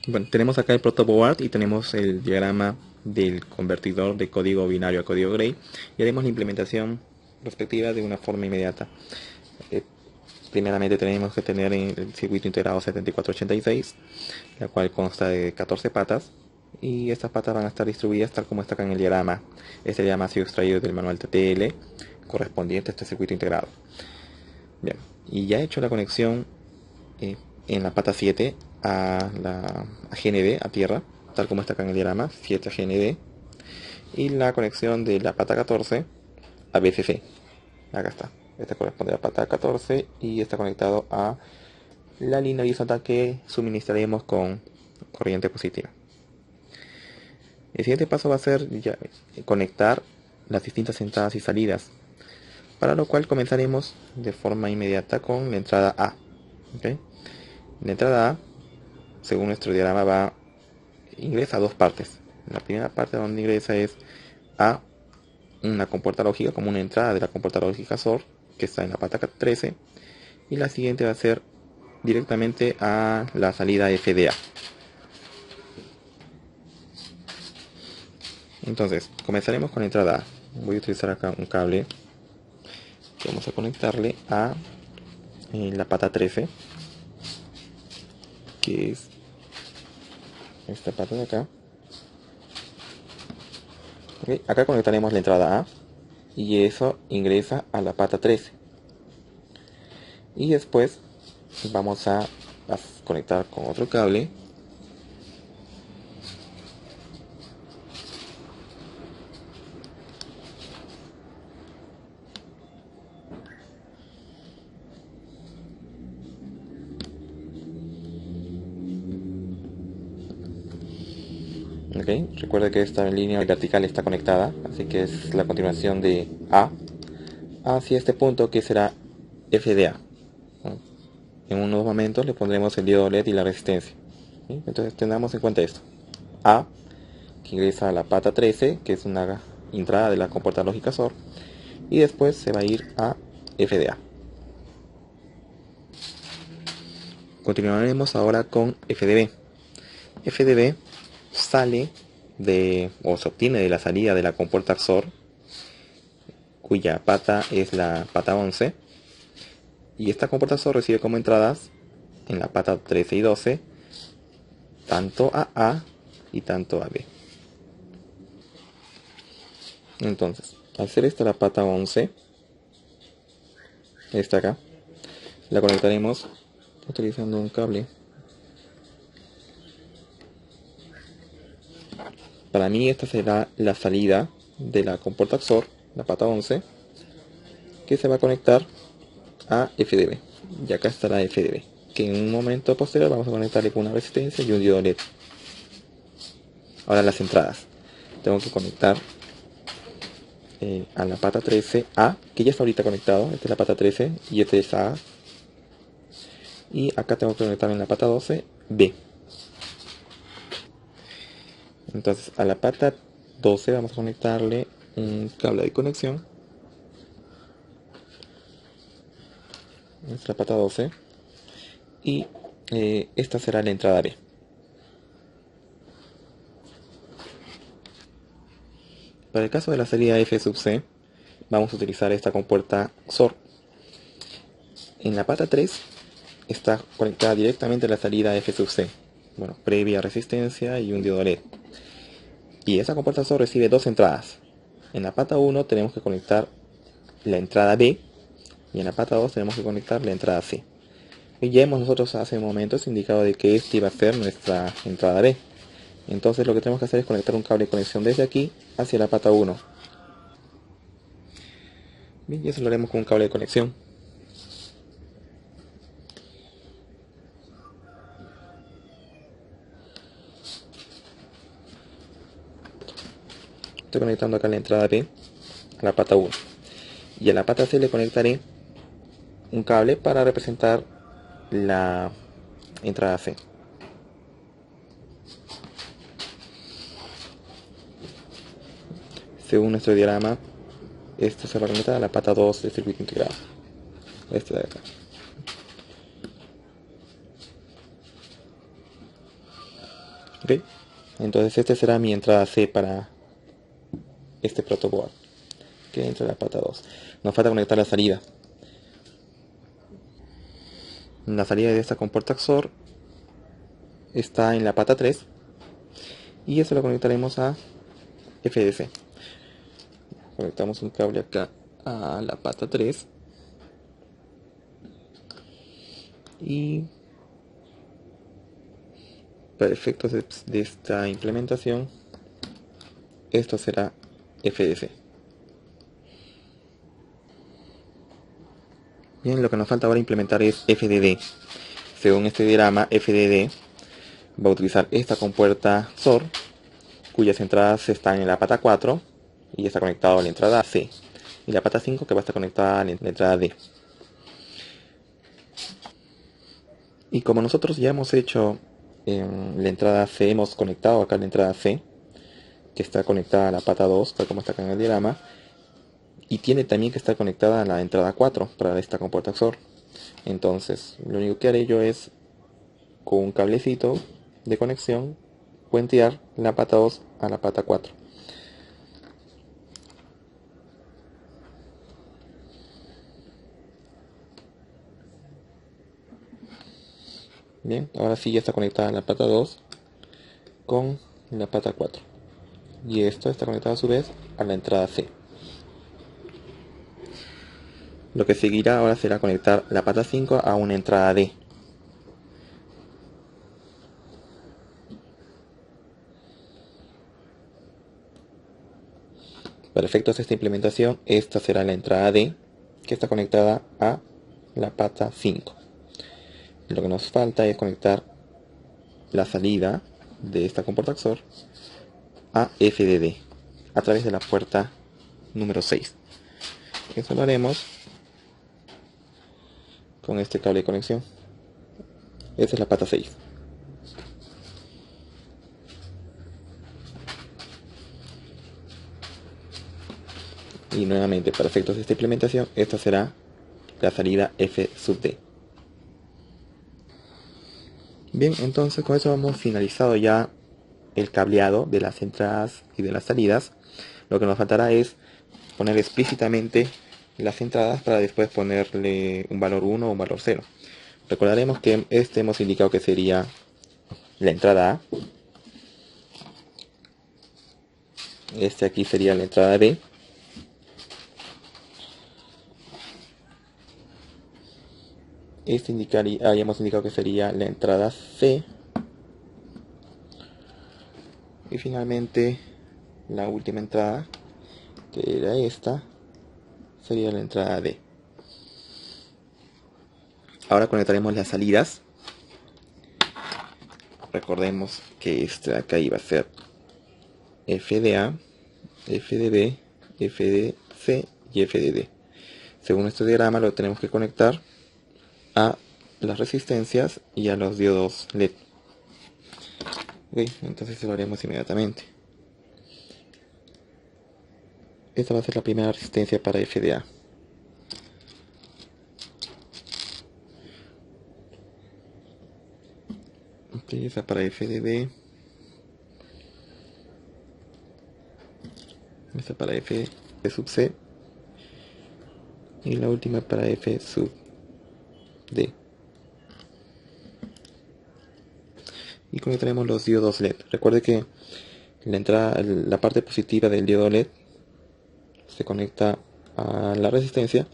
Bueno, tenemos acá el protoboard y tenemos el diagrama del convertidor de código binario a código Gray y haremos la implementación respectiva de una forma inmediata. Eh, Primeramente tenemos que tener el circuito integrado 7486, la cual consta de 14 patas y estas patas van a estar distribuidas tal como está acá en el diagrama. Este diagrama ha sido extraído del manual TTL correspondiente a este circuito integrado. Bien, y ya he hecho la conexión eh, en la pata 7 a GND, a tierra, tal como está acá en el diagrama, 7 a GND, y la conexión de la pata 14 a BCC. Acá está. Este corresponde a la pata 14 y está conectado a la línea horizontal que suministraremos con corriente positiva. El siguiente paso va a ser ya conectar las distintas entradas y salidas, para lo cual comenzaremos de forma inmediata con la entrada A. ¿Okay? La entrada A, según nuestro diagrama, ingresa a dos partes. La primera parte donde ingresa es a una compuerta lógica, como una entrada de la compuerta lógica SOR, que está en la pata 13, y la siguiente va a ser directamente a la salida FDA. Entonces, comenzaremos con la entrada A. Voy a utilizar acá un cable que vamos a conectarle a la pata 13, que es esta pata de acá. Okay, acá conectaremos la entrada A y eso ingresa a la pata 13. Y después vamos a conectar con otro cable ok. Recuerda que esta línea vertical está conectada, así que es la continuación de A hacia este punto que será FDA. En unos momentos le pondremos el diodo LED y la resistencia. ¿Sí? Entonces tengamos en cuenta esto. A, que ingresa a la pata 13, que es una entrada de la compuerta lógica SOR, y después se va a ir a FDA. Continuaremos ahora con FDB. FDB sale o se obtiene de la salida de la compuerta XOR, cuya pata es la pata 11, y esta compuerta XOR recibe como entradas en la pata 13 y 12 tanto a A y tanto a B. Entonces, al ser esta la pata 11, esta acá, la conectaremos utilizando un cable. Para mí esta será la salida de la compuerta XOR, la pata 11, que se va a conectar a FDB. Y acá estará FDB, que en un momento posterior vamos a conectarle con una resistencia y un diodo LED. Ahora las entradas. Tengo que conectar a la pata 13A, que ya está ahorita conectado. Esta es la pata 13 y este es A. Y acá tengo que conectar en la pata 12B. Entonces a la pata 12 vamos a conectarle un cable de conexión. Esta es la pata 12. Y esta será la entrada B. Para el caso de la salida F sub C, vamos a utilizar esta compuerta XOR. En la pata 3 está conectada directamente a la salida F sub C, bueno, previa resistencia y un diodo LED. Y esa compuerta XOR recibe dos entradas. En la pata 1 tenemos que conectar la entrada B y en la pata 2 tenemos que conectar la entrada C. Y ya hemos nosotros hace momentos indicado de que esta iba a ser nuestra entrada B. Entonces lo que tenemos que hacer es conectar un cable de conexión desde aquí hacia la pata 1. Bien, y eso lo haremos con un cable de conexión. Estoy conectando acá la entrada B a la pata 1. Y a la pata C le conectaré un cable para representar la entrada C. Según nuestro diagrama, esto se va a conectar a la pata 2 del circuito integrado. Esta de acá. ¿Ok? Entonces esta será mi entrada C para este protoboard que entra en la pata 2. Nos falta conectar la salida. La salida de esta compuerta XOR está en la pata 3 y eso lo conectaremos a FDC. Conectamos un cable acá a la pata 3 y para efectos de esta implementación esto será FDC. Bien, lo que nos falta ahora implementar es FDD. Según este diagrama, FDD va a utilizar esta compuerta XOR, cuyas entradas están en la pata 4 y está conectado a la entrada C, y la pata 5 que va a estar conectada a la entrada D. Y como nosotros ya hemos hecho en la entrada C, hemos conectado acá la entrada C, que está conectada a la pata 2, tal como está acá en el diagrama, y tiene también que estar conectada a la entrada 4 para esta compuerta XOR. Entonces, lo único que haré yo es, con un cablecito de conexión, puentear la pata 2 a la pata 4. Bien, ahora sí ya está conectada la pata 2 con la pata 4. Y esto está conectado a su vez a la entrada C. Lo que seguirá ahora será conectar la pata 5 a una entrada D. Para efectos de esta implementación, esta será la entrada D, que está conectada a la pata 5. Lo que nos falta es conectar la salida de esta compuerta XOR a FDD a través de la puerta número 6. Eso lo haremos con este cable de conexión. Esa es la pata 6. Y nuevamente, para efectos de esta implementación, esta será la salida F sub D. Bien, entonces con eso hemos finalizado ya el cableado de las entradas y de las salidas. Lo que nos faltará es poner explícitamente las entradas para después ponerle un valor 1 o un valor 0. Recordaremos que este hemos indicado que sería la entrada A. Este aquí sería la entrada B. Este habíamos indicado que sería la entrada C. Y finalmente la última entrada, que era esta, sería la entrada D. Ahora conectaremos las salidas. Recordemos que esta de acá iba a ser FDA, FDB, FDC y FDD. Según este diagrama lo tenemos que conectar a las resistencias y a los diodos LED. Ok, entonces lo haremos inmediatamente. Esta va a ser la primera resistencia para FDA. Ok, esa para FDB. Esta para F sub C. Y la última para F sub D. Y conectaremos los diodos LED. Recuerde que la parte positiva del diodo LED se conecta a la resistencia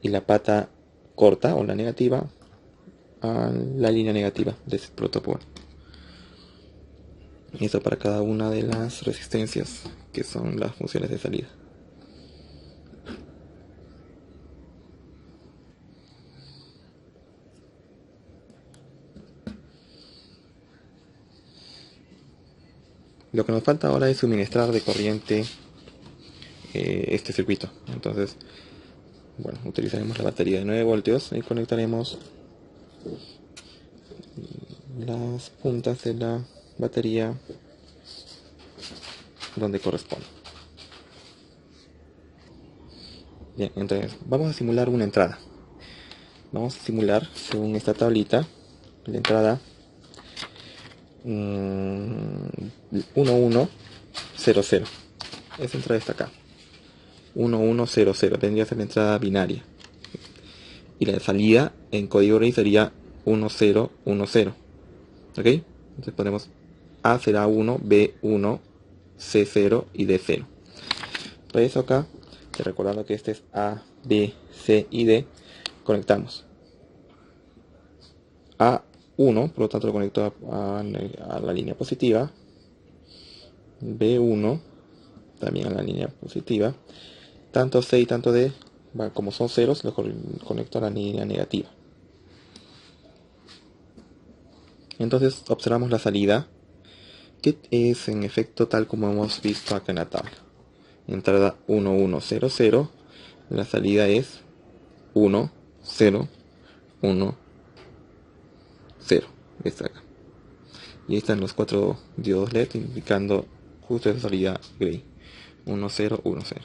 y la pata corta o la negativa a la línea negativa de este protoboard. Y esto para cada una de las resistencias que son las funciones de salida. Lo que nos falta ahora es suministrar de corriente este circuito. Entonces, bueno, utilizaremos la batería de 9 voltios y conectaremos las puntas de la batería donde corresponde. Bien, entonces vamos a simular una entrada. Vamos a simular, según esta tablita, la entrada 1100. Esa entrada está acá. 1100 tendría que ser la entrada binaria. Y la salida en código Gray sería 1010. ¿Ok? Entonces ponemos A será 1, B1, C0 y D0. Por eso acá, recordando que este es A, B, C y D, conectamos A1, por lo tanto lo conecto a la línea positiva, B1 también a la línea positiva, tanto C y tanto D, como son ceros, los conecto a la línea negativa. Entonces observamos la salida, que es en efecto tal como hemos visto acá en la tabla. Entrada 1100, la salida es 1, 0, 1, 0. Está acá. Y ahí están los 4 diodos LED indicando justo esa salida Gray. 1, 0, 1, 0.